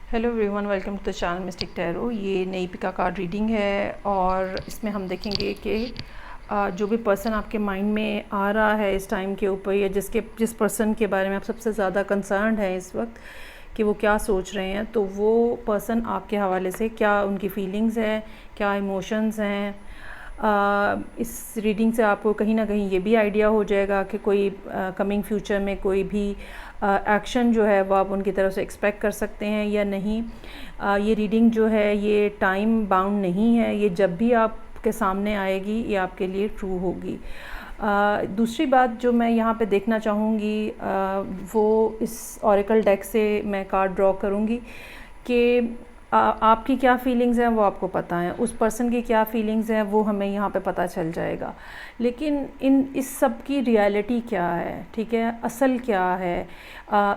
Hello everyone, welcome to the channel mystic tarot. ये नई पिका card reading है और इसमें हम देखेंगे कि जो भी पर्सन आपके माइंड में आ रहा है इस टाइम के ऊपर, या जिस पर्सन के बारे में आप सबसे ज़्यादा कंसर्न्ड हैं इस वक्त कि वो क्या सोच रहे हैं, तो वो पर्सन आपके हवाले से क्या उनकी फीलिंग्स हैं, क्या इमोशंस हैं। इस रीडिंग से आपको कहीं ना कहीं ये भी आइडिया हो जाएगा कि कोई कमिंग फ्यूचर में कोई भी एक्शन जो है वो आप उनकी तरफ से एक्सपेक्ट कर सकते हैं या नहीं। ये रीडिंग जो है ये टाइम बाउंड नहीं है, ये जब भी आपके सामने आएगी ये आपके लिए ट्रू होगी। दूसरी बात जो मैं यहाँ पे देखना चाहूँगी वो इस ऑरेकल डेक से मैं कार्ड ड्रॉ करूँगी कि आपकी क्या फीलिंग्स हैं वो आपको पता है, उस पर्सन की क्या फीलिंग्स हैं वो हमें यहाँ पे पता चल जाएगा। लेकिन इस सब की रियलिटी क्या है, ठीक है, असल क्या है,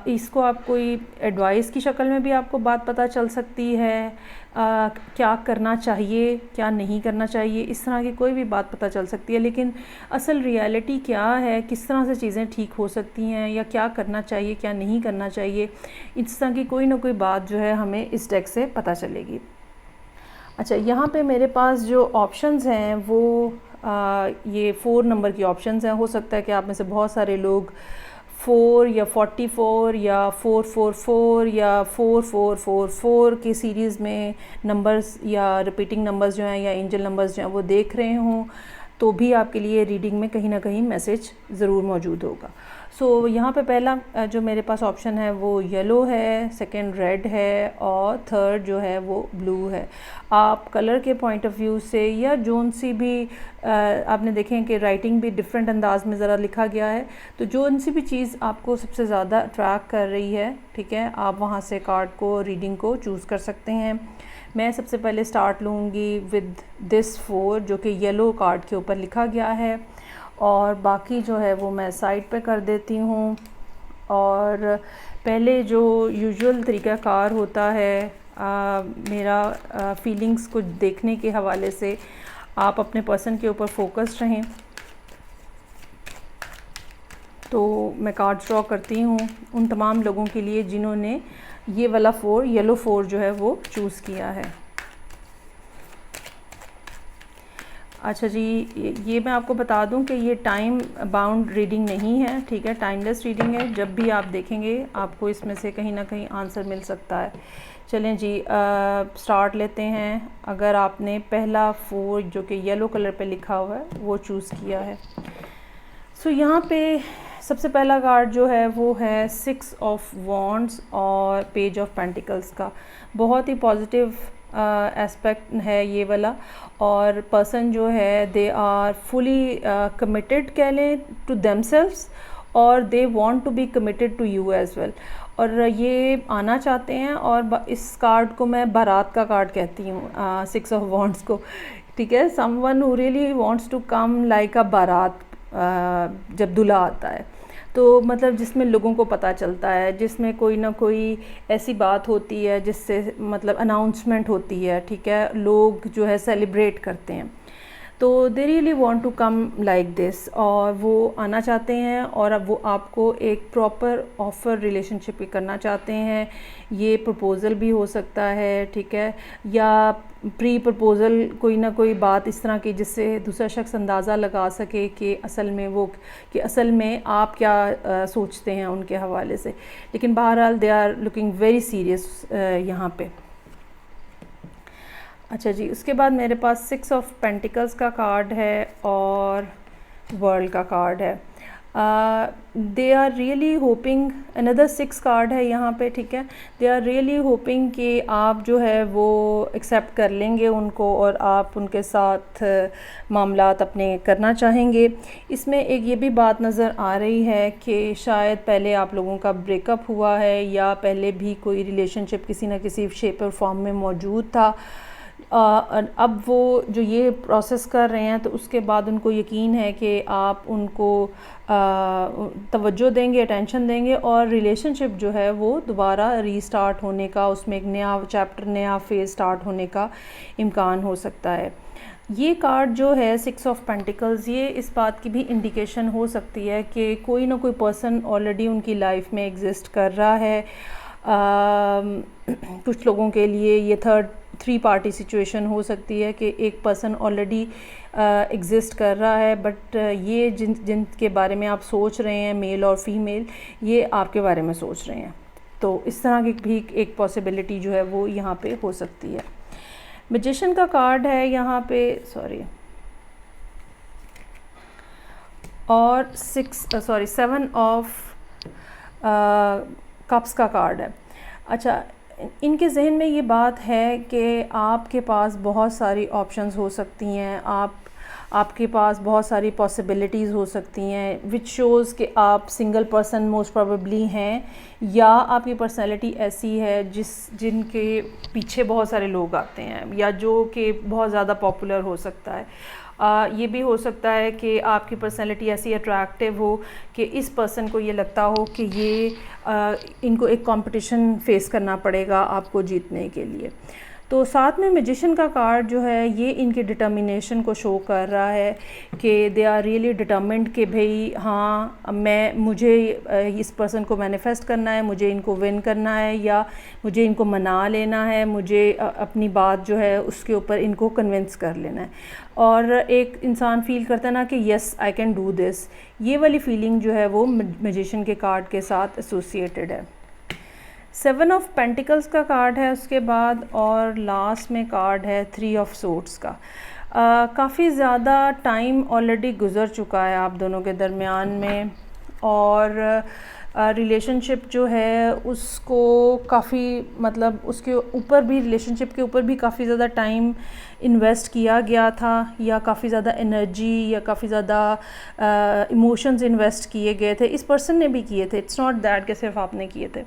इसको आप कोई एडवाइस की शक्ल में भी आपको बात पता चल सकती है। क्या करना चाहिए क्या नहीं करना चाहिए, इस तरह की कोई भी बात पता चल सकती है। लेकिन असल रियलिटी क्या है, किस तरह से चीज़ें ठीक हो सकती हैं या क्या करना चाहिए क्या नहीं करना चाहिए, इस तरह की कोई ना कोई बात जो है हमें इस डेक से पता चलेगी। अच्छा, यहाँ पे मेरे पास जो ऑप्शंस हैं वो ये 4 नंबर की ऑप्शंस हैं। हो सकता है कि आप में से बहुत सारे लोग 4 या 44 या 444 या 4444 की सीरीज़ में नंबर्स या रिपीटिंग नंबर्स जो हैं या एंजल नंबर्स जो हैं वो देख रहे हों, तो भी आपके लिए रीडिंग में कहीं ना कहीं मैसेज ज़रूर मौजूद होगा। सो यहाँ पे पहला जो मेरे पास ऑप्शन है वो येलो है, सेकंड रेड है और थर्ड जो है वो ब्लू है। आप कलर के पॉइंट ऑफ व्यू से या जोन सी भी आपने देखें कि राइटिंग भी डिफरेंट अंदाज में ज़रा लिखा गया है, तो जोन सी भी चीज़ आपको सबसे ज़्यादा अट्रैक्ट कर रही है, ठीक है, आप वहाँ से कार्ड को रीडिंग को चूज़ कर सकते हैं। मैं सबसे पहले स्टार्ट लूँगी विद दिस 4 जो कि येलो कार्ड के ऊपर लिखा गया है, और बाकी जो है वो मैं साइड पे कर देती हूँ। और पहले जो यूजुअल तरीक़ाकार होता है मेरा फीलिंग्स को देखने के हवाले से, आप अपने पर्सन के ऊपर फोकस्ड रहें। तो मैं कार्ड ड्रॉ करती हूँ उन तमाम लोगों के लिए जिन्होंने ये वाला 4 येलो 4 जो है वो चूज़ किया है। अच्छा जी, ये मैं आपको बता दूं कि ये टाइम बाउंड रीडिंग नहीं है, ठीक है, टाइमलेस रीडिंग है। जब भी आप देखेंगे आपको इसमें से कहीं ना कहीं आंसर मिल सकता है। चलें जी, स्टार्ट लेते हैं। अगर आपने पहला 4 जो कि येलो कलर पे लिखा हुआ है वो चूज़ किया है, सो यहाँ पे सबसे पहला कार्ड जो है वो है 6 ऑफ वॉन्ड्स और पेज ऑफ पेंटिकल्स का। बहुत ही पॉजिटिव एस्पेक्ट है ये वाला, और पर्सन जो है दे आर फुली कमिटेड कह लें टू देमसेल्व्स, और they want to be committed to you as well, और ये आना चाहते हैं। और इस कार्ड को मैं बारात का कार्ड कहती हूँ, 6 ऑफ वॉन्ड्स को, ठीक है, someone who really wants to come like a baraat. जब दूल्हा आता है तो मतलब जिसमें लोगों को पता चलता है, जिसमें कोई ना कोई ऐसी बात होती है जिससे मतलब अनाउंसमेंट होती है, ठीक है, लोग जो है सेलिब्रेट करते हैं, तो they really want to come like this, और वो आना चाहते हैं और अब वो आपको एक प्रॉपर ऑफ़र रिलेशनशिप भी करना चाहते हैं। ये प्रपोज़ल भी हो सकता है, ठीक है, या प्री प्रपोज़ल कोई ना कोई बात इस तरह की जिससे दूसरा शख्स अंदाज़ा लगा सके कि असल में आप क्या सोचते हैं उनके हवाले से। लेकिन बहरहाल they are looking very serious यहाँ पे। अच्छा जी, उसके बाद मेरे पास 6 ऑफ पेंटिकल्स का कार्ड है और वर्ल्ड का कार्ड है। They are really hoping, another 6 card है यहाँ पे, ठीक है, दे आर रियली होपिंग कि आप जो है वो एक्सेप्ट कर लेंगे उनको और आप उनके साथ मामलात अपने करना चाहेंगे। इसमें एक ये भी बात नज़र आ रही है कि शायद पहले आप लोगों का ब्रेकअप हुआ है या पहले भी कोई रिलेशनशिप किसी न किसी शेप और फॉर्म में मौजूद था। अब वो जो ये प्रोसेस कर रहे हैं तो उसके बाद उनको यकीन है कि आप उनको तवज्जो देंगे, अटेंशन देंगे, और रिलेशनशिप जो है वो दोबारा रीस्टार्ट होने का, उसमें एक नया चैप्टर, नया फेज़ स्टार्ट होने का इम्कान हो सकता है। ये कार्ड जो है 6 ऑफ पेंटिकल्स, ये इस बात की भी इंडिकेशन हो सकती है कि कोई ना कोई पर्सन ऑलरेडी उनकी लाइफ में एग्जिस्ट कर रहा है, कुछ लोगों के लिए ये थ्री पार्टी सिचुएशन हो सकती है कि एक पर्सन ऑलरेडी एग्जिस्ट कर रहा है, बट ये जिनके बारे में आप सोच रहे हैं, मेल और फीमेल, ये आपके बारे में सोच रहे हैं। तो इस तरह की भी एक पॉसिबिलिटी जो है वो यहाँ पे हो सकती है। मैजिशियन का कार्ड है यहाँ पे, सॉरी, और 7 ऑफ कप्स का कार्ड है। अच्छा, इनके जहन में ये बात है कि आपके पास बहुत सारी ऑप्शंस हो सकती हैं, आपके पास बहुत सारी पॉसिबिलिटीज़ हो सकती हैं, विच शोज़ कि आप सिंगल पर्सन मोस्ट प्रोबेबली हैं, या आपकी पर्सनैलिटी ऐसी है जिनके पीछे बहुत सारे लोग आते हैं, या जो कि बहुत ज़्यादा पॉपुलर हो सकता है। ये भी हो सकता है कि आपकी पर्सनैलिटी ऐसी अट्रैक्टिव हो कि इस पर्सन को ये लगता हो कि इनको एक कंपटीशन फेस करना पड़ेगा आपको जीतने के लिए। तो साथ में मैजिशियन का कार्ड जो है ये इनके डिटर्मिनेशन को शो कर रहा है कि दे आर रियली डिटर्मिन्ड कि भाई हाँ, मुझे इस पर्सन को मैनिफेस्ट करना है, मुझे इनको विन करना है, या मुझे इनको मना लेना है, मुझे अपनी बात जो है उसके ऊपर इनको कन्विंस कर लेना है। और एक इंसान फील करता है ना कि yes I can do this, ये वाली फीलिंग जो है वो मैजिशियन के कार्ड के साथ एसोसिएटेड है। 7 ऑफ पेंटिकल्स का कार्ड है उसके बाद, और लास्ट में कार्ड है 3 ऑफ सोर्ड्स का। काफ़ी ज़्यादा टाइम ऑलरेडी गुज़र चुका है आप दोनों के दरमियान में, और रिलेशनशिप जो है उसको काफ़ी, मतलब उसके ऊपर भी, रिलेशनशिप के ऊपर भी काफ़ी ज़्यादा टाइम इन्वेस्ट किया गया था, या काफ़ी ज़्यादा एनर्जी या काफ़ी ज़्यादा इमोशंस इन्वेस्ट किए गए थे। इस पर्सन ने भी किए थे, इट्स नॉट दैट कि सिर्फ आपने किए थे।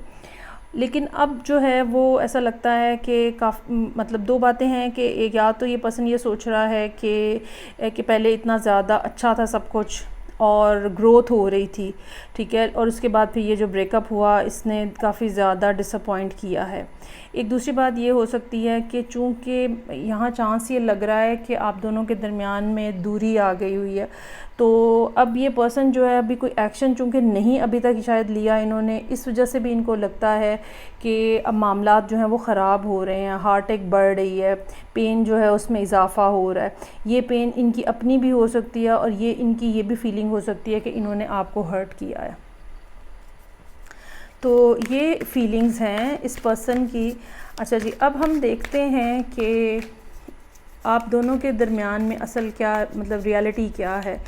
लेकिन अब जो है वो ऐसा लगता है कि मतलब दो बातें हैं कि एक, या तो ये पर्सन ये सोच रहा है कि पहले इतना ज़्यादा अच्छा था सब कुछ और ग्रोथ हो रही थी, ठीक है, और उसके बाद फिर ये जो ब्रेकअप हुआ इसने काफ़ी ज़्यादा डिसअपॉइंट किया है। एक दूसरी बात ये हो सकती है कि चूँकि यहाँ चांस ये लग रहा है कि आप दोनों के दरमियान में दूरी आ गई हुई है, तो अब ये पर्सन जो है अभी कोई एक्शन चूँकि नहीं अभी तक शायद लिया इन्होंने, इस वजह से भी इनको लगता है कि अब मामलात जो हैं वो ख़राब हो रहे हैं, हार्ट एक बढ़ रही है, पेन जो है उसमें इजाफ़ा हो रहा है। ये पेन इनकी अपनी भी हो सकती है, और ये इनकी ये भी फीलिंग हो सकती है कि इन्होंने आपको हर्ट किया है। तो ये फीलिंग्स हैं इस पर्सन की। अच्छा जी, अब हम देखते हैं कि आप दोनों के दरमियान में असल क्या, मतलब रियलिटी क्या है।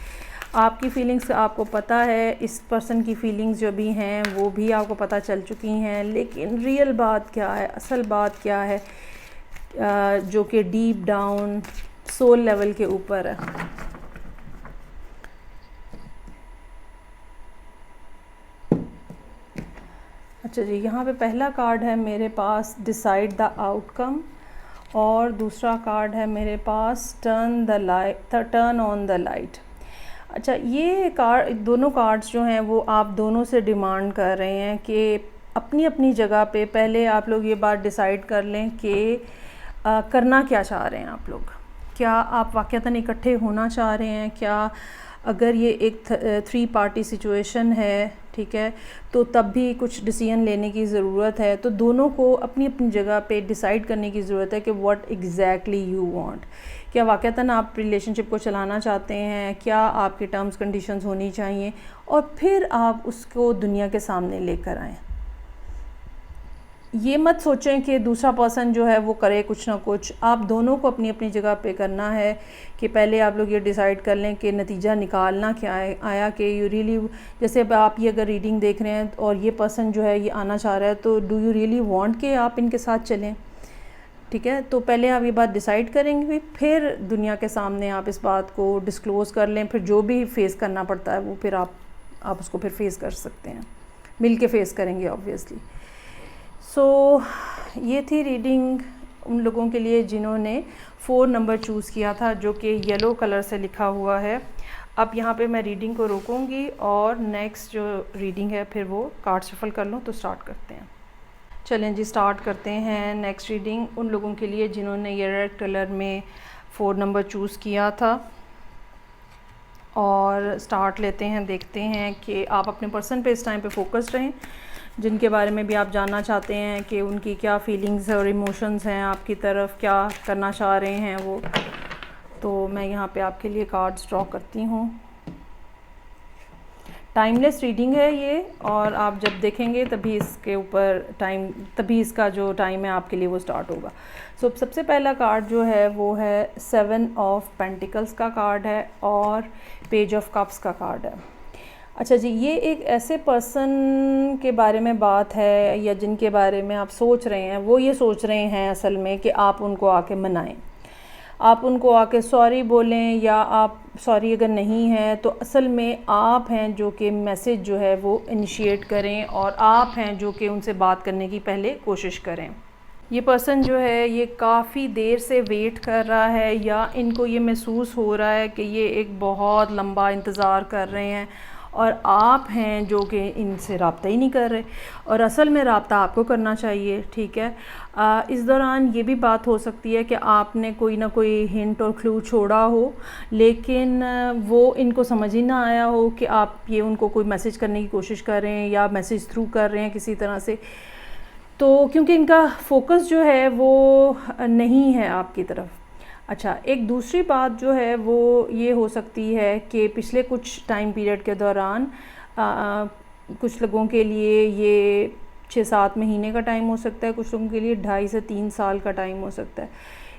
आपकी फीलिंग्स आपको पता है, इस पर्सन की फीलिंग्स जो भी हैं वो भी आपको पता चल चुकी हैं, लेकिन रियल बात क्या है, असल बात क्या है, जो कि डीप डाउन सोल लेवल के ऊपर है। अच्छा जी, यहाँ पे पहला कार्ड है मेरे पास डिसाइड द आउटकम, और दूसरा कार्ड है मेरे पास टर्न ऑन द लाइट। अच्छा, ये दोनों कार्ड्स जो हैं वो आप दोनों से डिमांड कर रहे हैं कि अपनी अपनी जगह पे पहले आप लोग ये बात डिसाइड कर लें कि करना क्या चाह रहे हैं आप लोग। क्या आप वाक़तन इकट्ठे होना चाह रहे हैं? क्या अगर ये एक 3 पार्टी सिचुएशन है, ठीक है, तो तब भी कुछ डिसीजन लेने की ज़रूरत है। तो दोनों को अपनी अपनी जगह पे डिसाइड करने की ज़रूरत है कि व्हाट एग्जैक्टली यू वांट। क्या वाक़तन आप रिलेशनशिप को चलाना चाहते हैं? क्या आपके टर्म्स कंडीशंस होनी चाहिए? और फिर आप उसको दुनिया के सामने लेकर आएँ। ये मत सोचें कि दूसरा पर्सन जो है वो करे कुछ ना कुछ। आप दोनों को अपनी अपनी जगह पे करना है कि पहले आप लोग ये डिसाइड कर लें कि नतीजा निकालना क्या है, आया कि यू रियली, जैसे अब आप ये अगर रीडिंग देख रहे हैं और ये पर्सन जो है ये आना चाह रहा है, तो डू यू रियली वांट कि आप इनके साथ चलें? ठीक है, तो पहले आप ये बात डिसाइड करेंगे, फिर दुनिया के सामने आप इस बात को डिस्क्लोज़ कर लें। फिर जो भी फेस करना पड़ता है वो फिर आप उसको फिर फेस कर सकते हैं, मिल के फेस करेंगे ऑब्वियसली। सो ये थी रीडिंग उन लोगों के लिए जिन्होंने 4 नंबर चूज़ किया था, जो कि येलो कलर से लिखा हुआ है। अब यहाँ पे मैं रीडिंग को रोकूंगी और नेक्स्ट जो रीडिंग है फिर वो कार्ड शफल कर लूँ, तो स्टार्ट करते हैं। चलें जी, स्टार्ट करते हैं नेक्स्ट रीडिंग उन लोगों के लिए जिन्होंने ये रेड कलर में 4 नंबर चूज़ किया था। और स्टार्ट लेते हैं, देखते हैं कि आप अपने पर्सन पे इस टाइम पे फोकस्ड रहें। जिनके बारे में भी आप जानना चाहते हैं कि उनकी क्या फीलिंग्स और इमोशंस हैं आपकी तरफ, क्या करना चाह रहे हैं वो। तो मैं यहाँ पे आपके लिए कार्ड्स ड्रॉ करती हूँ। टाइमलेस रीडिंग है ये, और आप जब देखेंगे तभी इसके ऊपर तभी इसका जो टाइम है आपके लिए वो स्टार्ट होगा। सबसे पहला कार्ड जो है वो है 7 ऑफ पेंटिकल्स का कार्ड है और पेज ऑफ कप्स का कार्ड है। अच्छा जी, ये एक ऐसे पर्सन के बारे में बात है, या जिनके बारे में आप सोच रहे हैं, वो ये सोच रहे हैं असल में कि आप उनको आके मनाएं, आप उनको आके सॉरी बोलें, या आप सॉरी अगर नहीं है तो असल में आप हैं जो कि मैसेज जो है वो इनिशिएट करें, और आप हैं जो कि उनसे बात करने की पहले कोशिश करें। ये पर्सन जो है ये काफ़ी देर से वेट कर रहा है, या इनको ये महसूस हो रहा है कि ये एक बहुत लंबा इंतज़ार कर रहे हैं, और आप हैं जो कि इनसे रब्ता ही नहीं कर रहे, और असल में रब्ता आपको करना चाहिए। ठीक है, इस दौरान ये भी बात हो सकती है कि आपने कोई ना कोई हिंट और क्लू छोड़ा हो, लेकिन वो इनको समझ ही ना आया हो कि आप ये उनको कोई मैसेज करने की कोशिश कर रहे हैं या मैसेज थ्रू कर रहे हैं किसी तरह से। तो क्योंकि इनका फोकस जो है वो नहीं है आपकी तरफ। अच्छा, एक दूसरी बात जो है वो ये हो सकती है कि पिछले कुछ टाइम पीरियड के दौरान कुछ लोगों के लिए ये 6-7 महीने का टाइम हो सकता है, कुछ लोगों के लिए 2.5 से 3 साल का टाइम हो सकता है।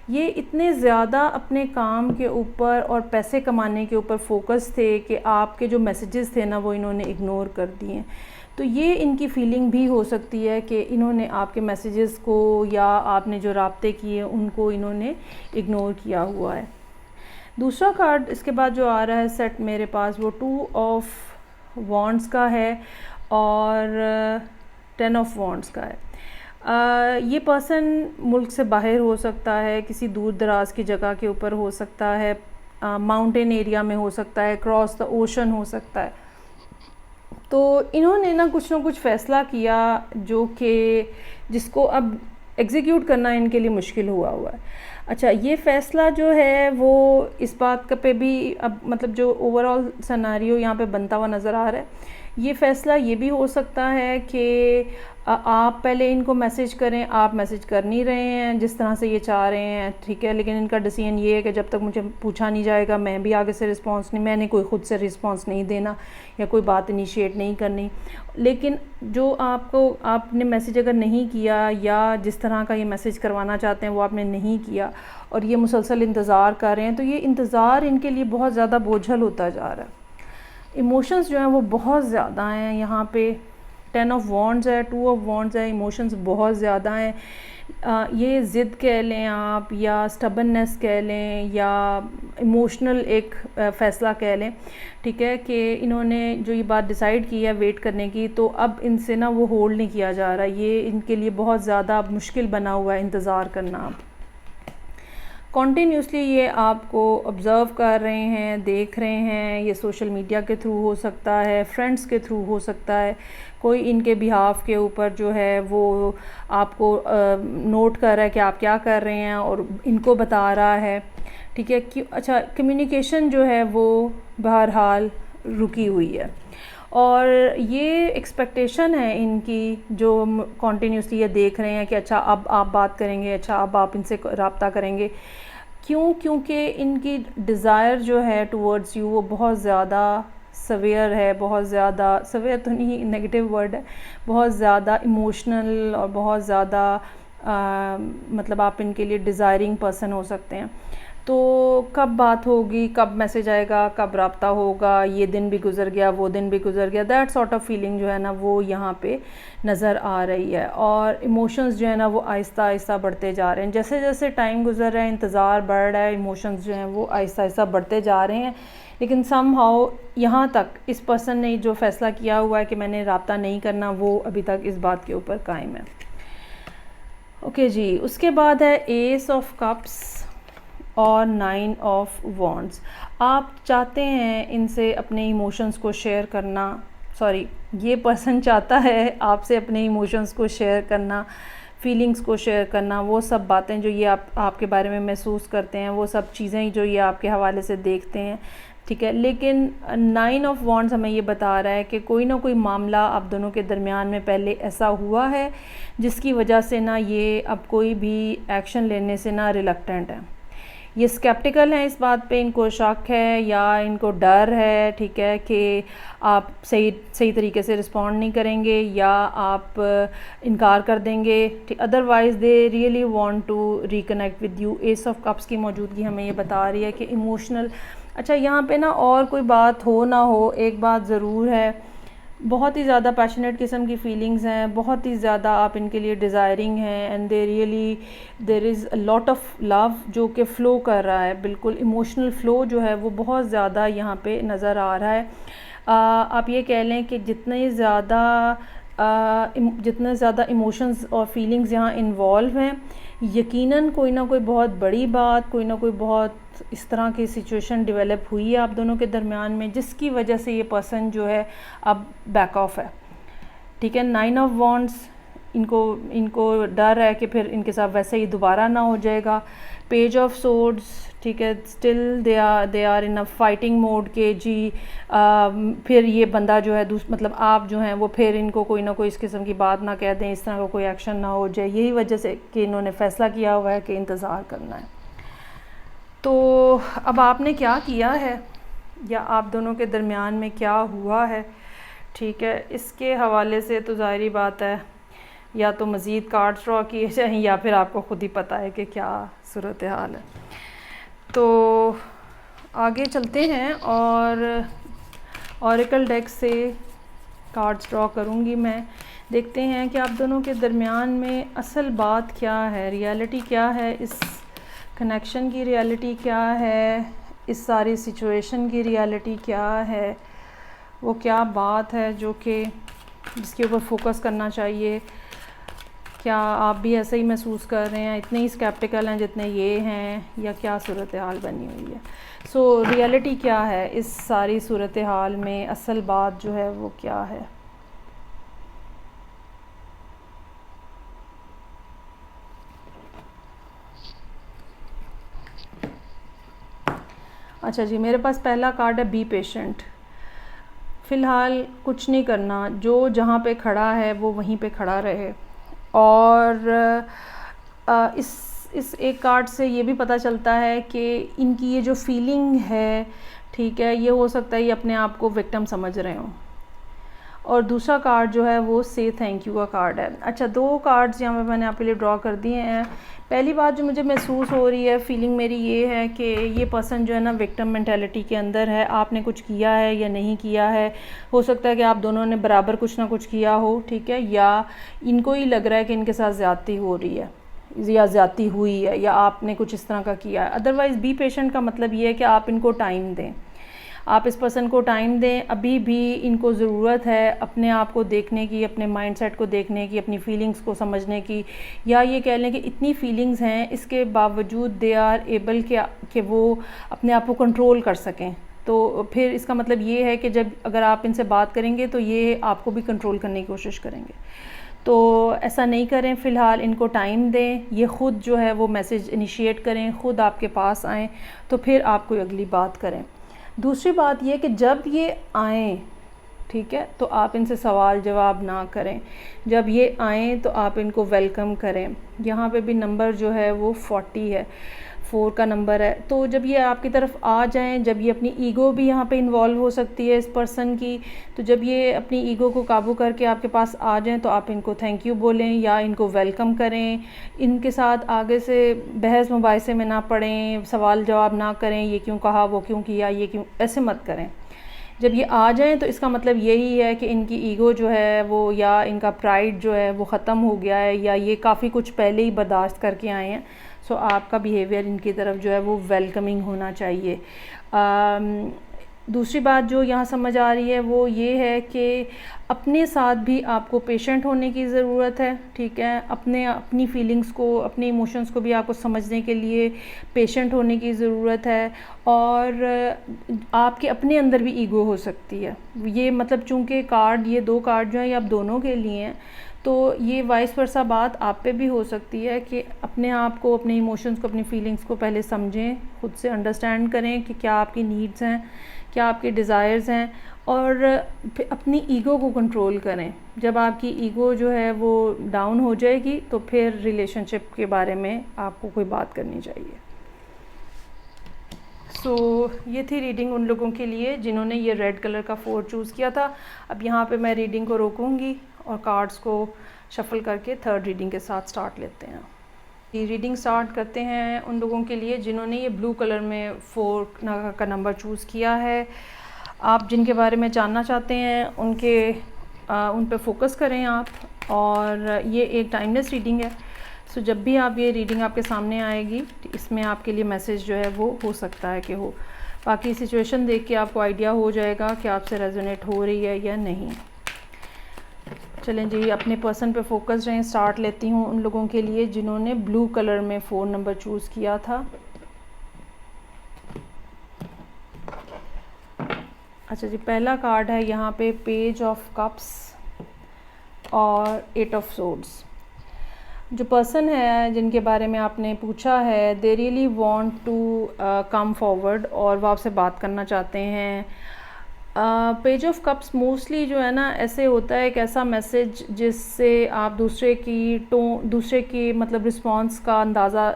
ये इतने ज़्यादा अपने काम के ऊपर और पैसे कमाने के ऊपर फोकस थे कि आपके जो मैसेजेस थे ना वो इन्होंने इग्नोर कर दिए। तो ये इनकी फीलिंग भी हो सकती है कि इन्होंने आपके मैसेजेस को या आपने जो राब्ते किए उनको इन्होंने इग्नोर किया हुआ है। दूसरा कार्ड इसके बाद जो आ रहा है सेट मेरे पास, वो 2 ऑफ वॉन्ड्स का है और 10 ऑफ वॉन्ड्स का है। ये पर्सन मुल्क से बाहर हो सकता है, किसी दूर दराज की जगह के ऊपर हो सकता है, माउंटेन एरिया में हो सकता है, क्रॉस द ओशन हो सकता है। तो इन्होंने ना कुछ फ़ैसला किया जो कि जिसको अब एग्जीक्यूट करना इनके लिए मुश्किल हुआ है। अच्छा, ये फ़ैसला जो है वो इस बात का पे भी अब मतलब जो ओवरऑल सिनेरियो यहाँ पे बनता हुआ नज़र आ रहा है, ये फ़ैसला ये भी हो सकता है कि आप पहले इनको मैसेज करें, आप मैसेज कर नहीं रहे हैं जिस तरह से ये चाह रहे हैं, ठीक है, लेकिन इनका डिसीजन ये है कि जब तक मुझे पूछा नहीं जाएगा मैं भी आगे से रिस्पांस नहीं, मैंने कोई ख़ुद से रिस्पांस नहीं देना या कोई बात इनिशिएट नहीं करनी। लेकिन जो आपने मैसेज अगर नहीं किया या जिस तरह का ये मैसेज करवाना चाहते हैं वो आपने नहीं किया और ये मुसलसल इंतज़ार कर रहे हैं, तो ये इंतज़ार इनके लिए बहुत ज़्यादा बोझल होता जा रहा है। इमोशंस जो हैं वो बहुत ज़्यादा हैं यहाँ पे। 10 ऑफ वॉन्ड्स है, 2 ऑफ वॉन्ड्स है, इमोशंस बहुत ज़्यादा हैं। ये ज़िद कह लें आप, या स्टबननेस कह लें, या इमोशनल एक फ़ैसला कह लें, ठीक है, कि इन्होंने जो ये बात डिसाइड की है वेट करने की, तो अब इनसे ना वो होल्ड नहीं किया जा रहा। ये इनके लिए बहुत ज़्यादा मुश्किल बना हुआ है इंतज़ार करना। अब कॉन्टीन्यूसली ये आपको ऑब्ज़र्व कर रहे हैं, देख रहे हैं। ये सोशल मीडिया के थ्रू हो सकता है, फ्रेंड्स के थ्रू हो सकता है, कोई इनके बिहाफ के ऊपर जो है वो आपको नोट कर रहा है कि आप क्या कर रहे हैं और इनको बता रहा है, ठीक है। अच्छा, कम्युनिकेशन जो है वो बहरहाल रुकी हुई है, और ये एक्सपेक्टेशन है इनकी जो कॉन्टीन्यूसली ये देख रहे हैं कि अच्छा अब आप बात करेंगे, अच्छा अब आप इनसे रब्ता करेंगे। क्योंकि इनकी डिज़ायर जो है टुवर्ड्स यू वो बहुत ज़्यादा सवेयर है, बहुत ज़्यादा सवेयर तो नहीं, नेगेटिव वर्ड है, बहुत ज़्यादा इमोशनल और बहुत ज़्यादा मतलब आप इनके लिए डिज़ायरिंग पर्सन हो सकते हैं। तो कब बात होगी, कब मैसेज आएगा, कब रब्ता होगा, ये दिन भी गुजर गया, वो दिन भी गुजर गया, दैट सॉर्ट ऑफ फीलिंग जो है ना वो यहाँ पे नज़र आ रही है। और इमोशंस जो है ना वो आहिस्ता आहिस्ता बढ़ते जा रहे हैं, जैसे जैसे टाइम गुजर रहा है, इंतज़ार बढ़ रहा है, इमोशंस जो हैं वो आहिस्ता आहिस्ता बढ़ते जा रहे हैं। लेकिन समहाउ यहाँ तक इस पर्सन ने जो फ़ैसला किया हुआ है कि मैंने रब्ता नहीं करना, वो अभी तक इस बात के ऊपर कायम है। ओके जी, उसके बाद है एस ऑफ कप्स और 9 ऑफ वॉन्ड्स। आप चाहते हैं इनसे अपने इमोशंस को शेयर करना, सॉरी ये पर्सन चाहता है आपसे अपने इमोशंस को शेयर करना, फीलिंग्स को शेयर करना, वो सब बातें जो ये आपके बारे में महसूस करते हैं, वो सब चीज़ें जो ये आपके हवाले से देखते हैं, ठीक है। लेकिन 9 ऑफ वॉन्ड्स हमें ये बता रहा है कि कोई ना कोई मामला आप दोनों के दरमियान में पहले ऐसा हुआ है जिसकी वजह से ना ये अब कोई भी एक्शन लेने से ना रिलक्टेंट है। ये स्केप्टिकल हैं इस बात पे, इनको शक है या इनको डर है, ठीक है, कि आप सही तरीके से रिस्पॉन्ड नहीं करेंगे या आप इनकार कर देंगे, ठीक। Otherwise they really want to reconnect with you. Ace of cups की मौजूदगी हमें ये बता रही है कि इमोशनल, अच्छा यहाँ पे ना और कोई बात हो ना हो, एक बात ज़रूर है, बहुत ही ज़्यादा पैशनेट किस्म की फीलिंग्स हैं, बहुत ही ज़्यादा आप इनके लिए डिज़ायरिंग हैं and they really there is a lot of love जो कि फ़्लो कर रहा है, बिल्कुल इमोशनल फ़्लो जो है वो बहुत ज़्यादा यहाँ पे नज़र आ रहा है। आप ये कह लें कि जितने ज़्यादा इमोशंस और फीलिंग्स यहाँ इन्वॉल्व हैं, यकीनन कोई ना कोई बहुत बड़ी बात, कोई ना कोई बहुत इस तरह की सिचुएशन डेवलप हुई है आप दोनों के दरमियान में जिसकी वजह से ये पर्सन जो है अब बैक ऑफ है, ठीक है। 9 ऑफ वॉन्ड्स, इनको डर है कि फिर इनके साथ वैसे ही दोबारा ना हो जाएगा। पेज ऑफ सोर्ड्स, ठीक है, still they are in a fighting mode के जी फिर ये बंदा जो है मतलब आप जो हैं वो फिर इनको कोई ना कोई इस किस्म की बात ना कह दें, इस तरह का कोई एक्शन ना हो जाए, यही वजह से कि इन्होंने फ़ैसला किया हुआ है कि इंतज़ार करना है। तो अब आपने क्या किया है या आप दोनों के दरमियान में क्या हुआ है, ठीक है, इसके हवाले से तो ज़ाहिरी बात है या तो मज़ीद कार्ड्स ड्रॉ किए जाएँ या फिर आपको ख़ुद ही पता है कि क्या सूरत हाल है। तो आगे चलते हैं और ऑरेकल डेक से कार्ड्स ड्रॉ करूँगी मैं। देखते हैं कि आप दोनों के दरमियान में असल बात क्या है, रियलिटी क्या है, इस कनेक्शन की रियलिटी क्या है, इस सारी सिचुएशन की रियलिटी क्या है, वो क्या बात है जो कि जिसके ऊपर फोकस करना चाहिए। क्या आप भी ऐसे ही महसूस कर रहे हैं, इतने ही स्केप्टिकल हैं जितने ये हैं, या क्या सूरत हाल बनी हुई है। सो रियलिटी क्या है इस सारी सूरत हाल में, असल बात जो है वो क्या है। अच्छा जी, मेरे पास पहला कार्ड है बी पेशेंट। फ़िलहाल कुछ नहीं करना, जो जहाँ पे खड़ा है वो वहीं पे खड़ा रहे। और इस एक कार्ड से ये भी पता चलता है कि इनकी ये जो फीलिंग है, ठीक है, ये हो सकता है ये अपने आप को विक्टिम समझ रहे हों। और दूसरा कार्ड जो है वो से थैंक यू का कार्ड है। अच्छा, 2 कार्ड्स यहाँ पे मैंने आपके लिए ड्रॉ कर दिए हैं। पहली बात जो मुझे महसूस हो रही है, फीलिंग मेरी ये है कि ये पर्सन जो है ना विक्टिम मेंटालिटी के अंदर है। आपने कुछ किया है या नहीं किया है, हो सकता है कि आप दोनों ने बराबर कुछ ना कुछ किया हो, ठीक है, या इनको ही लग रहा है कि इनके साथ ज़्यादती हो रही है या ज़्यादती हुई है या आपने कुछ इस तरह का किया है। अदरवाइज़ बी पेशेंट का मतलब ये है कि आप इनको टाइम दें, आप इस पर्सन को टाइम दें। अभी भी इनको ज़रूरत है अपने आप को देखने की, अपने माइंडसेट को देखने की, अपनी फीलिंग्स को समझने की, या ये कह लें कि इतनी फीलिंग्स हैं इसके बावजूद दे आर एबल कि वो अपने आप को कंट्रोल कर सकें। तो फिर इसका मतलब ये है कि जब अगर आप इनसे बात करेंगे तो ये आपको भी कंट्रोल करने की कोशिश करेंगे। तो ऐसा नहीं करें, फ़िलहाल इनको टाइम दें, ये ख़ुद जो है वो मैसेज इनिशिएट करें, ख़ुद आपके पास आएँ, तो फिर आप कोई अगली बात करें। दूसरी बात ये कि जब ये आएँ, ठीक है, तो आप इनसे सवाल जवाब ना करें। जब ये आएँ तो आप इनको वेलकम करें। यहाँ पे भी नंबर जो है वो 40 है, 4 का नंबर है। तो जब ये आपकी तरफ आ जाएं, जब ये अपनी ईगो भी यहाँ पे इन्वॉल्व हो सकती है इस पर्सन की, तो जब ये अपनी ईगो को काबू करके आपके पास आ जाएं तो आप इनको थैंक यू बोलें या इनको वेलकम करें। इनके साथ आगे से बहस मुबाहिसे में ना पड़ें, सवाल जवाब ना करें, ये क्यों कहा, वो क्यों किया, ये क्यों, ऐसे मत करें। जब ये आ जाएं तो इसका मतलब यही है कि इनकी ईगो जो है वो, या इनका प्राइड जो है वो ख़त्म हो गया है, या ये काफ़ी कुछ पहले ही बर्दाश्त करके आए हैं। सो आपका बिहेवियर इनकी तरफ जो है वो वेलकमिंग होना चाहिए। दूसरी बात जो यहाँ समझ आ रही है वो ये है कि अपने साथ भी आपको पेशेंट होने की ज़रूरत है, ठीक है, अपनी फीलिंग्स को, अपने इमोशंस को भी आपको समझने के लिए पेशेंट होने की ज़रूरत है। और आपके अपने अंदर भी ईगो हो सकती है। ये मतलब चूँकि कार्ड, ये 2 कार्ड जो हैं ये आप दोनों के लिए हैं, तो ये वाइस वर्सा बात आप पे भी हो सकती है कि अपने आप को, अपने इमोशंस को, अपनी फीलिंग्स को पहले समझें, खुद से अंडरस्टैंड करें कि क्या आपकी नीड्स हैं, क्या आपके डिज़ायर्स हैं, और अपनी ईगो को कंट्रोल करें। जब आपकी ईगो जो है वो डाउन हो जाएगी तो फिर रिलेशनशिप के बारे में आपको कोई बात करनी चाहिए। ये थी रीडिंग उन लोगों के लिए जिन्होंने ये रेड कलर का 4 चूज़ किया था। अब यहाँ पे मैं रीडिंग को रोकूंगी और कार्ड्स को शफल करके थर्ड रीडिंग के साथ स्टार्ट लेते हैं। ये रीडिंग स्टार्ट करते हैं उन लोगों के लिए जिन्होंने ये ब्लू कलर में 4 का नंबर चूज़ किया है। आप जिनके बारे में जानना चाहते हैं उन पे फोकस करें आप, और ये एक टाइमलेस रीडिंग है। जब भी आप ये रीडिंग आपके सामने आएगी, इसमें आपके लिए मैसेज जो है वो हो सकता है कि हो। बाकी सिचुएशन देख के आपको आइडिया हो जाएगा कि आपसे रेजोनेट हो रही है या नहीं। चलें जी, अपने पर्सन पे फोकस रहें। स्टार्ट लेती हूँ उन लोगों के लिए जिन्होंने ब्लू कलर में 4 नंबर चूज़ किया था। अच्छा जी, पहला कार्ड है यहाँ पे पेज ऑफ कप्स और 8 ऑफ सोर्ड्स। जो पर्सन है जिनके बारे में आपने पूछा है, they really want to come forward, और वो आपसे बात करना चाहते हैं। पेज ऑफ कप्स मोस्टली जो है ना, ऐसे होता है एक ऐसा मैसेज जिससे आप दूसरे की मतलब रिस्पॉन्स का अंदाज़ा।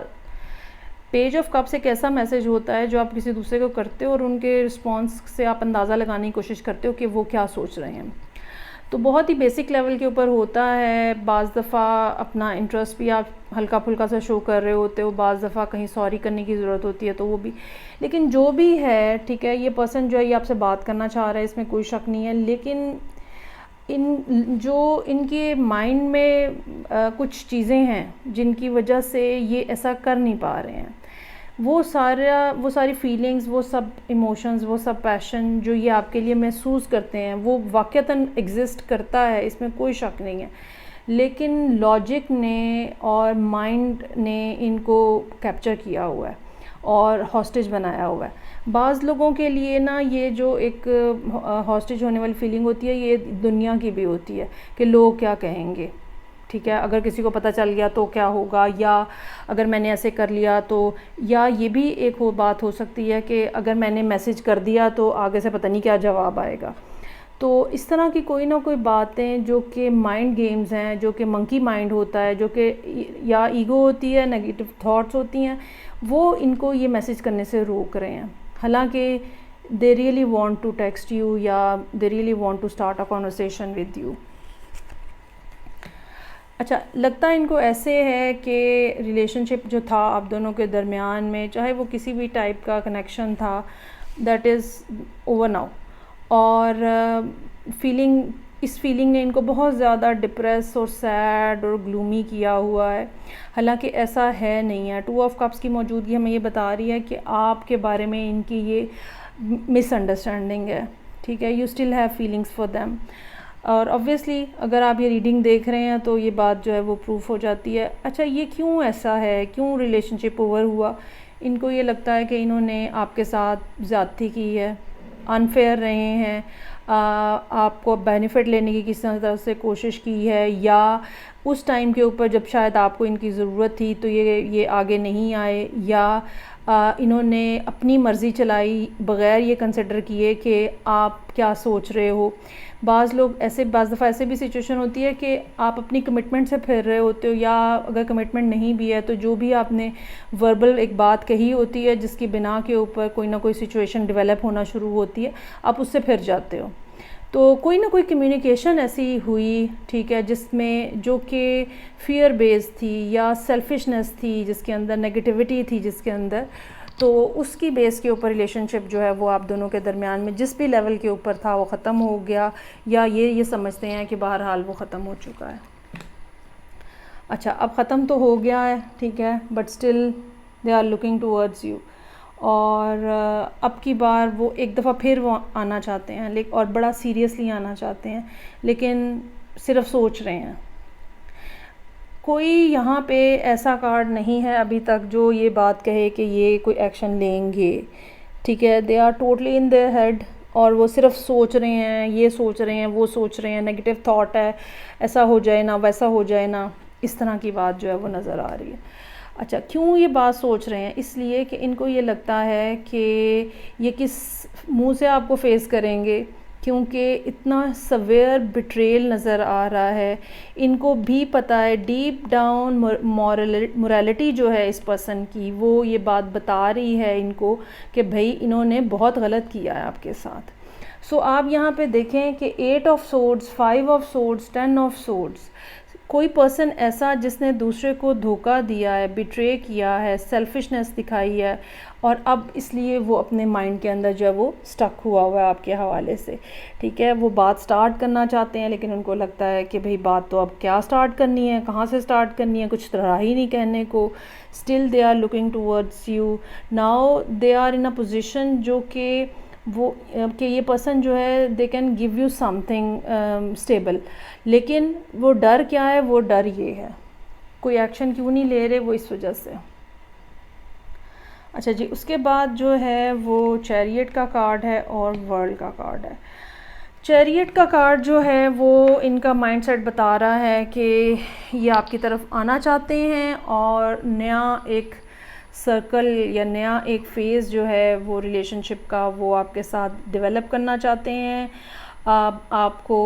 पेज ऑफ कप्स एक ऐसा मैसेज होता है जो आप किसी दूसरे को करते हो और उनके रिस्पॉन्स से आप अंदाज़ा लगाने की कोशिश करते हो कि वो क्या सोच रहे हैं। तो बहुत ही बेसिक लेवल के ऊपर होता है। बाज़ दफ़ा अपना इंटरेस्ट भी आप हल्का फुल्का सा शो कर रहे होते हो, बाज़ दफ़ा कहीं सॉरी करने की ज़रूरत होती है तो वो भी। लेकिन जो भी है, ठीक है, ये पर्सन जो है ये आपसे बात करना चाह रहा है, इसमें कोई शक नहीं है। लेकिन इनके माइंड में कुछ चीज़ें हैं जिनकी वजह से ये ऐसा कर नहीं पा रहे हैं। वो सारी फीलिंग्स, वो सब इमोशंस, वो सब पैशन जो ये आपके लिए महसूस करते हैं वो वाक़तन एग्ज़िस्ट करता है, इसमें कोई शक नहीं है। लेकिन लॉजिक ने और माइंड ने इनको कैप्चर किया हुआ है और हॉस्टेज बनाया हुआ है। बाज़ लोगों के लिए ना ये जो एक हॉस्टेज होने वाली फीलिंग होती है, ये दुनिया की भी होती है कि लोग क्या कहेंगे, ठीक है, अगर किसी को पता चल गया तो क्या होगा, या अगर मैंने ऐसे कर लिया तो, या ये भी एक बात हो सकती है कि अगर मैंने मैसेज कर दिया तो आगे से पता नहीं क्या जवाब आएगा। तो इस तरह की कोई ना कोई बातें जो कि माइंड गेम्स हैं, जो कि मंकी माइंड होता है, जो कि या ईगो होती है, नेगेटिव थॉट्स होती हैं, वो इनको ये मैसेज करने से रोक रहे हैं। हालांकि they really want to text you या they really want to start a conversation with you. अच्छा, लगता है इनको ऐसे है कि रिलेशनशिप जो था आप दोनों के दरमियान में, चाहे वो किसी भी टाइप का कनेक्शन था, दैट इज़ ओवर नाउ। और इस फीलिंग ने इनको बहुत ज़्यादा डिप्रेस और सैड और ग्लूमी किया हुआ है। हालांकि ऐसा है नहीं है। 2 ऑफ कप्स की मौजूदगी हमें ये बता रही है कि आपके बारे में इनकी ये मिसअंडरस्टैंडिंग है, ठीक है। You still have feelings for them, और ऑब्वियसली अगर आप ये रीडिंग देख रहे हैं तो ये बात जो है वो प्रूफ हो जाती है। अच्छा, ये क्यों ऐसा है, क्यों रिलेशनशिप ओवर हुआ? इनको ये लगता है कि इन्होंने आपके साथ ज़्यादती की है, अनफेयर रहे हैं, आपको बेनिफिट लेने की किसी तरह से कोशिश की है, या उस टाइम के ऊपर जब शायद आपको इनकी ज़रूरत थी तो ये आगे नहीं आए, या इन्होंने अपनी मर्ज़ी चलाई बग़ैर ये कंसिडर किए कि आप क्या सोच रहे हो। बाज़ दफ़ा ऐसे भी सिचुएशन होती है कि आप अपनी कमिटमेंट से फिर रहे होते हो, या अगर कमिटमेंट नहीं भी है तो जो भी आपने वर्बल एक बात कही होती है जिसकी बिना के ऊपर कोई ना कोई सिचुएशन डेवलप होना शुरू होती है, आप उससे फिर जाते हो। तो कोई ना कोई कम्युनिकेशन ऐसी हुई, ठीक है, जिसमें जो कि फियर बेस्ड थी या सेल्फिशनेस थी, जिसके अंदर नेगेटिविटी थी, जिसके अंदर, तो उसकी बेस के ऊपर रिलेशनशिप जो है वो आप दोनों के दरमियान में जिस भी लेवल के ऊपर था वो ख़त्म हो गया, या ये समझते हैं कि बहरहाल वो ख़त्म हो चुका है। अच्छा, अब ख़त्म तो हो गया है, ठीक है, but still they are looking towards you, और अब की बार वो एक दफ़ा फिर वो आना चाहते हैं, लेकिन और बड़ा सीरियसली आना चाहते हैं, लेकिन सिर्फ सोच रहे हैं। कोई यहाँ पे ऐसा कार्ड नहीं है अभी तक जो ये बात कहे कि ये कोई एक्शन लेंगे, ठीक है। They are totally in their head, और वो सिर्फ सोच रहे हैं, ये सोच रहे हैं, वो सोच रहे हैं, नेगेटिव थॉट है, ऐसा हो जाए ना, वैसा हो जाए ना, इस तरह की बात जो है वो नज़र आ रही है। अच्छा, क्यों ये बात सोच रहे हैं? इसलिए कि इनको ये लगता है कि ये किस मुंह से आपको फेस करेंगे, क्योंकि इतना सवेयर बिट्रेयल नज़र आ रहा है। इनको भी पता है डीप डाउन मोरालिटी जो है इस पर्सन की, वो ये बात बता रही है इनको कि भाई इन्होंने बहुत गलत किया है आपके साथ। सो आप यहाँ पे देखें कि 8 of swords, 5 of swords, 10 of swords, कोई पर्सन ऐसा जिसने दूसरे को धोखा दिया है, बिट्रे किया है, सेल्फिशनेस दिखाई है, और अब इसलिए वो अपने माइंड के अंदर जो है वो स्टक हुआ है आपके हवाले से। ठीक है, वो बात स्टार्ट करना चाहते हैं लेकिन उनको लगता है कि भाई बात तो अब क्या स्टार्ट करनी है, कहाँ से स्टार्ट करनी है, कुछ रहा ही नहीं कहने को। Still they are looking towards you. Now they are in a position जो कि ये पर्सन जो है they can give you something stable, लेकिन वो डर क्या है? वो डर ये है, कोई एक्शन क्यों नहीं ले रहे, वो इस वजह से। अच्छा जी, उसके बाद जो है वो चैरियट का कार्ड है और वर्ल्ड का कार्ड है। चैरियट का कार्ड जो है वो इनका माइंडसेट बता रहा है कि ये आपकी तरफ आना चाहते हैं और नया एक सर्कल या नया एक फ़ेज़ जो है वो रिलेशनशिप का वो आपके साथ डेवलप करना चाहते हैं। आपको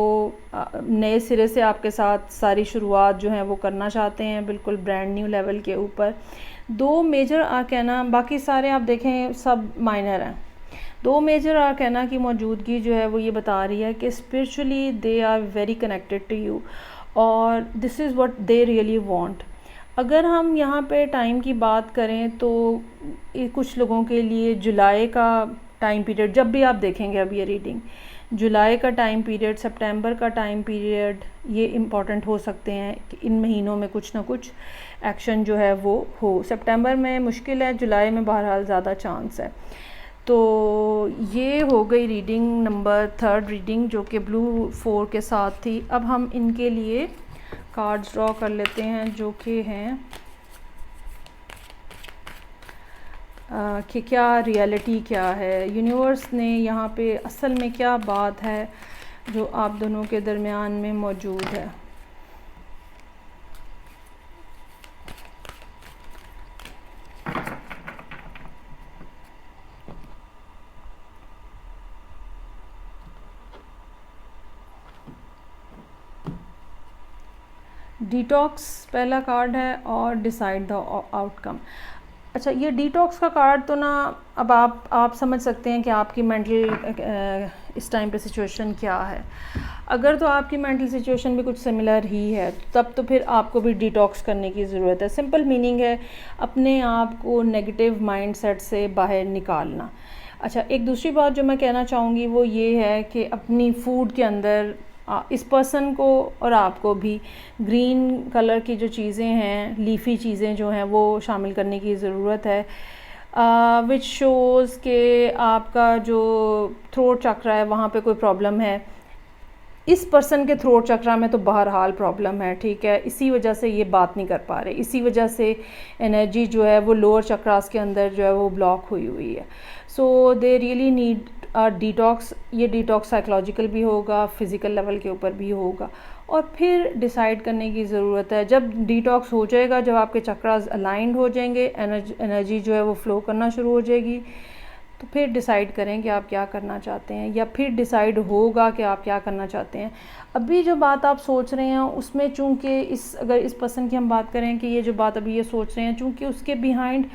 नए सिरे से आपके साथ सारी शुरुआत जो है वो करना चाहते हैं, बिल्कुल ब्रांड न्यू लेवल के ऊपर। 2 मेजर आर्कैना, बाकी सारे आप देखें सब माइनर हैं। 2 मेजर आर्कैना की मौजूदगी जो है वो ये बता रही है कि spiritually they are very connected to you और this is what they really want. अगर हम यहाँ पे टाइम की बात करें तो कुछ लोगों के लिए जुलाई का टाइम पीरियड, जब भी आप देखेंगे अब ये रीडिंग, जुलाई का टाइम पीरियड, सितंबर का टाइम पीरियड, ये इम्पॉर्टेंट हो सकते हैं कि इन महीनों में कुछ ना कुछ एक्शन जो है वो हो। सितंबर में मुश्किल है, जुलाई में बहरहाल ज़्यादा चांस है। तो ये हो गई रीडिंग नंबर 3 रीडिंग जो कि ब्लू 4 के साथ थी। अब हम इनके लिए कार्ड्स ड्रॉ कर लेते हैं जो कि हैं कि क्या रियलिटी क्या है, यूनिवर्स ने यहाँ पे असल में क्या बात है जो आप दोनों के दरमियान में मौजूद है। डिटॉक्स पहला कार्ड है और डिसाइड द आउटकम। अच्छा, ये डिटॉक्स का कार्ड तो ना अब आप समझ सकते हैं कि आपकी मेंटल इस टाइम पे सिचुएशन क्या है। अगर तो आपकी मेंटल सिचुएशन भी कुछ सिमिलर ही है तब तो फिर आपको भी डिटॉक्स करने की ज़रूरत है। सिंपल मीनिंग है अपने आप को नेगेटिव माइंडसेट से बाहर निकालना। अच्छा, एक दूसरी बात जो मैं कहना चाहूँगी वो ये है कि अपनी फूड के अंदर इस पर्सन को और आपको भी ग्रीन कलर की जो चीज़ें हैं, लीफी चीज़ें जो हैं वो शामिल करने की ज़रूरत है, विच शोज़ के आपका जो थ्रोट चक्रा है वहाँ पे कोई प्रॉब्लम है। इस पर्सन के थ्रोट चक्रा में तो बहरहाल प्रॉब्लम है, ठीक है, इसी वजह से ये बात नहीं कर पा रहे, इसी वजह से एनर्जी जो है वो लोअर चक्रास के अंदर जो है वो ब्लॉक हुई है। सो दे रियली नीड डिटॉक्स। ये डिटॉक्स साइकोलॉजिकल भी होगा, फिज़िकल लेवल के ऊपर भी होगा, और फिर डिसाइड करने की ज़रूरत है। जब डिटॉक्स हो जाएगा, जब आपके चक्रास अलाइंड हो जाएंगे, एनर्जी जो है वो फ़्लो करना शुरू हो जाएगी, तो फिर डिसाइड करें कि आप क्या करना चाहते हैं, या फिर डिसाइड होगा कि आप क्या करना चाहते हैं। अभी जो बात आप सोच रहे हैं उसमें चूँकि अगर इस पर्सन की हम बात करें कि ये जो बात अभी ये सोच रहे हैं, चूँकि उसके बिहाइंड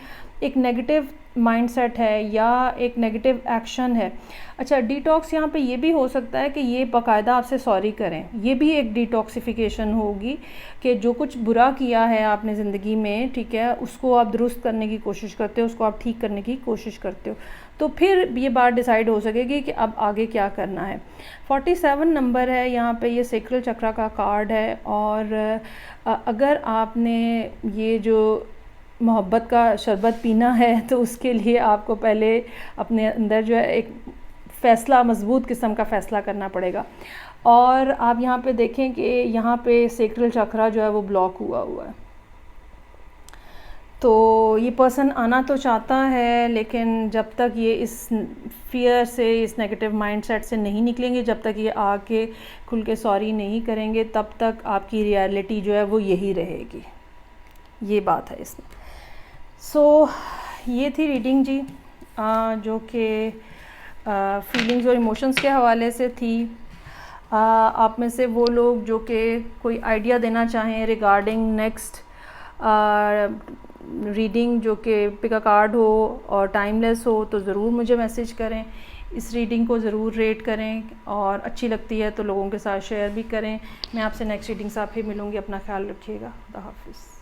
एक नेगेटिव माइंडसेट है या एक नेगेटिव एक्शन है। अच्छा, डिटॉक्स यहाँ पे ये भी हो सकता है कि ये बाकायदा आपसे सॉरी करें, ये भी एक डिटॉक्सिफिकेशन होगी कि जो कुछ बुरा किया है आपने ज़िंदगी में, ठीक है, उसको आप दुरुस्त करने की कोशिश करते हो, उसको आप ठीक करने की कोशिश करते हो, तो फिर ये बात डिसाइड हो सकेगी कि अब आगे क्या करना है। 47 नंबर है यहाँ पे, ये सेक्रल चक्रा का कार्ड है, और अगर आपने ये जो मोहब्बत का शरबत पीना है तो उसके लिए आपको पहले अपने अंदर जो है एक फ़ैसला, मजबूत किस्म का फ़ैसला करना पड़ेगा। और आप यहाँ पे देखें कि यहाँ पे सेक्रल चक्रा जो है वो ब्लॉक हुआ है, तो ये पर्सन आना तो चाहता है लेकिन जब तक ये इस फियर से, इस नेगेटिव माइंडसेट से नहीं निकलेंगे, जब तक ये आके खुल के सॉरी नहीं करेंगे, तब तक आपकी रियलिटी जो है वो यही रहेगी। ये बात है इसमें। सो ये थी रीडिंग जी, जो कि फीलिंग्स और इमोशंस के हवाले से थी। आप में से वो लोग जो कि कोई आइडिया देना चाहें रिगार्डिंग नेक्स्ट रीडिंग जो कि पिक अ कार्ड हो और टाइमलेस हो, तो ज़रूर मुझे मैसेज करें। इस रीडिंग को ज़रूर रेट करें और अच्छी लगती है तो लोगों के साथ शेयर भी करें। मैं आपसे नेक्स्ट रीडिंग से फिर मिलूँगी। अपना ख्याल रखिएगा। खुदा हाफिज़।